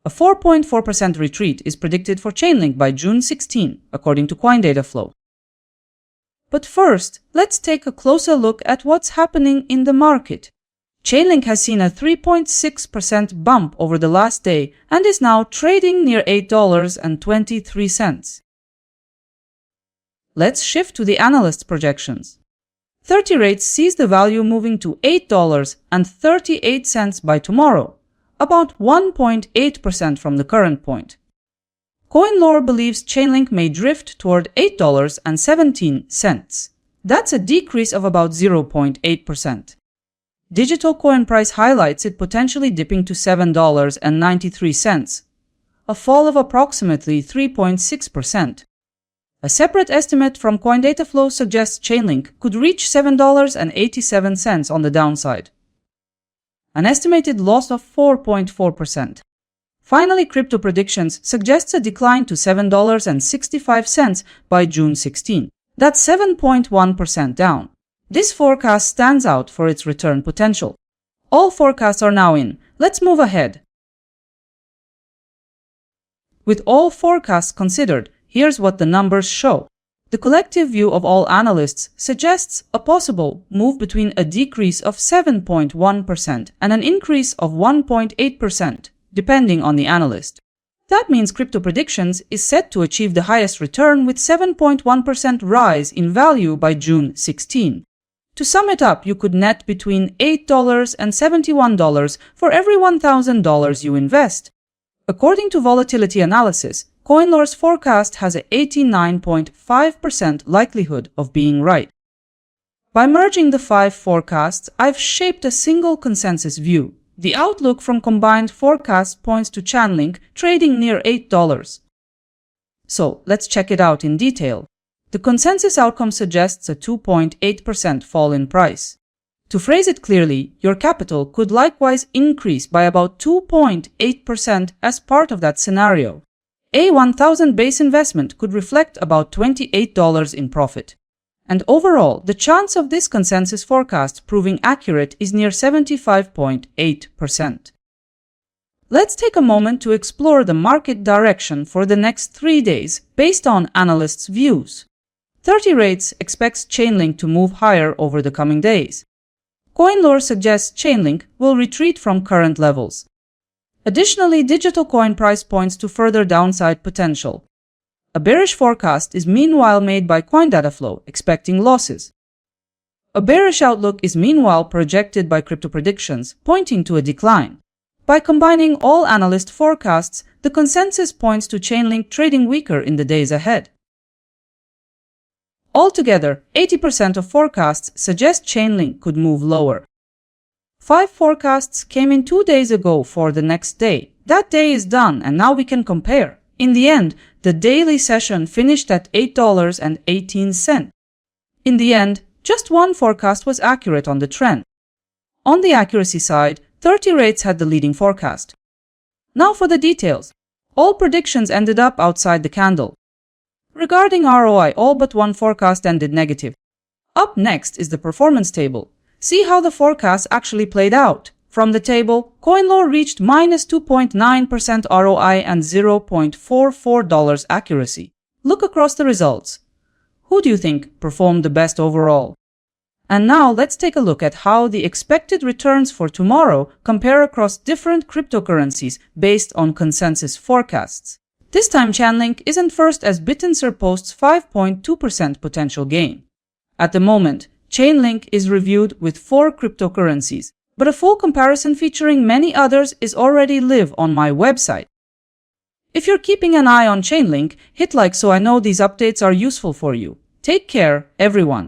A 4.4% retreat is predicted for Chainlink by June 16, according to CoinDataFlow. But first, let's take a closer look at what's happening in the market. Chainlink has seen a 3.6% bump over the last day and is now trading near $8.23. Let's shift to the analysts' projections. 30 rates sees the value moving to $8.38 by tomorrow, about 1.8% from the current point. CoinLore believes Chainlink may drift toward $8.17. That's a decrease of about 0.8%. Digital coin price highlights it potentially dipping to $7.93, a fall of approximately 3.6%. A separate estimate from CoinDataFlow suggests Chainlink could reach $7.87 on the downside, an estimated loss of 4.4%. Finally, Crypto Predictions suggests a decline to $7.65 by June 16. That's 7.1% down. This forecast stands out for its return potential. All forecasts are now in. Let's move ahead. With all forecasts considered, here's what the numbers show. The collective view of all analysts suggests a possible move between a decrease of 7.1% and an increase of 1.8%, depending on the analyst. That means Crypto Predictions is set to achieve the highest return with 7.1% rise in value by June 16. To sum it up, you could net between $8 and $71 for every $1,000 you invest. According to volatility analysis, CoinLore's forecast has an 89.5% likelihood of being right. By merging the 5 forecasts, I've shaped a single consensus view. The outlook from combined forecasts points to Chainlink trading near $8. So, let's check it out in detail. The consensus outcome suggests a 2.8% fall in price. To phrase it clearly, your capital could likewise increase by about 2.8% as part of that scenario. A 1,000 base investment could reflect about $28 in profit. And overall, the chance of this consensus forecast proving accurate is near 75.8%. Let's take a moment to explore the market direction for the next 3 days based on analysts' views. 30 rates expects Chainlink to move higher over the coming days. CoinLore suggests Chainlink will retreat from current levels. Additionally, digital coin price points to further downside potential. A bearish forecast is meanwhile made by CoinDataFlow, expecting losses. A bearish outlook is meanwhile projected by Crypto Predictions, pointing to a decline. By combining all analyst forecasts, the consensus points to Chainlink trading weaker in the days ahead. Altogether, 80% of forecasts suggest Chainlink could move lower. 5 forecasts came in 2 days ago for the next day. That day is done and now we can compare. In the end, the daily session finished at $8.18. In the end, just one forecast was accurate on the trend. On the accuracy side, 30 rates had the leading forecast. Now for the details. All predictions ended up outside the candle. Regarding ROI, all but one forecast ended negative. Up next is the performance table. See how the forecast actually played out. From the table, CoinLore reached minus 2.9% ROI and $0.44 accuracy. Look across the results. Who do you think performed the best overall? And now let's take a look at how the expected returns for tomorrow compare across different cryptocurrencies based on consensus forecasts. This time Chainlink isn't first as Bittenser posts 5.2% potential gain. At the moment, Chainlink is reviewed with 4 cryptocurrencies, but a full comparison featuring many others is already live on my website. If you're keeping an eye on Chainlink, hit like so I know these updates are useful for you. Take care, everyone.